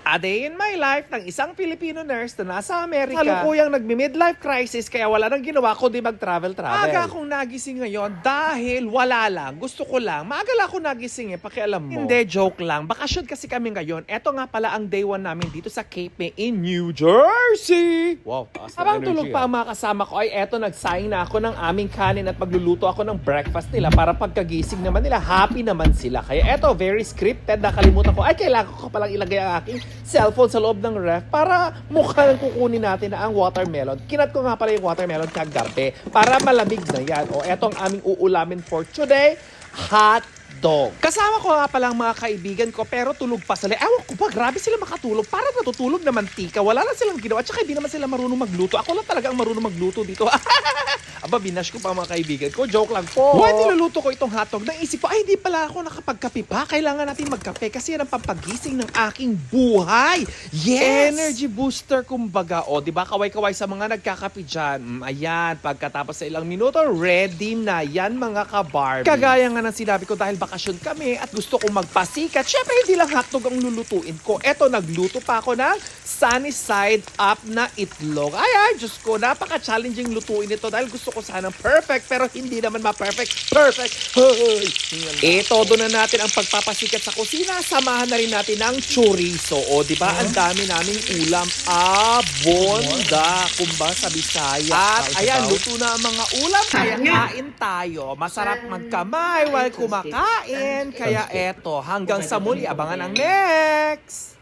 A day in my life ng isang Filipino nurse na nasa Amerika. Salukuyang nagmi-midlife crisis kaya wala nang ginawa kundi mag-travel-travel. Aga akong nagising ngayon dahil wala lang. Gusto ko lang. Maaga lang ako nagising pakialam mo. Hindi, joke lang. Bakasyon kasi kami ngayon. Eto nga pala ang day 1 namin dito sa Cape May in New Jersey. Wow, habang tulog pa ang mga kasama ko ay eto nagsayang na ako ng aming kanin at magluluto ako ng breakfast nila para pagkagising naman nila, happy naman sila. Kaya eto, very scripted. Nakalimutan ko, ay kailangan ko palang ilagay ang aking cellphone sa loob ng ref para mukha nang kukunin natin na ang watermelon. Kinat ko nga pala yung watermelon kagabi para malamig na yan. O eto ang aming uulamin for today, hot dog. Kasama ko nga palang mga kaibigan ko pero tulog pa sila. Ewan ko ba, grabe sila makatulog. Parang natutulog na mantika. Wala lang silang ginawa. Tsaka hindi naman sila marunong magluto. Ako lang talaga ang marunong magluto dito. Aba, binash ko pa mga kaibigan ko. Joke lang po. When niluluto ko itong hotdog, naisip ko, ay hindi pala ako nakapagkape pa. Kailangan natin magkape kasi yan ang pampagising ng aking buhay. Yes! Energy booster kumbaga. O, di ba kaway-kaway sa mga nagkakape dyan. Ayan, pagkatapos sa ilang minuto, ready na yan mga ka-Barbie. Kagaya nga ng sinabi ko dahil bakasyon kami at gusto kong magpasikat. Syempre, hindi lang hotdog ang lulutuin ko. Eto, nagluto pa ako ng sunny side up na itlog. Ay, Diyos ko, napaka-challenging lutuin ito dahil gusto ko sanang perfect pero hindi naman ma-perfect. Perfect! Hey! Todo na natin ang pagpapasikat sa kusina. Samahan na rin natin ng chorizo. O, di ba? Ang dami naming ulam. Bonda. Kumba sa Bisaya. At ayan, luto na ang mga ulam. Kaya kain tayo. Masarap magkamay while kumakain. Kaya eto, hanggang sa muli. Abangan ang next!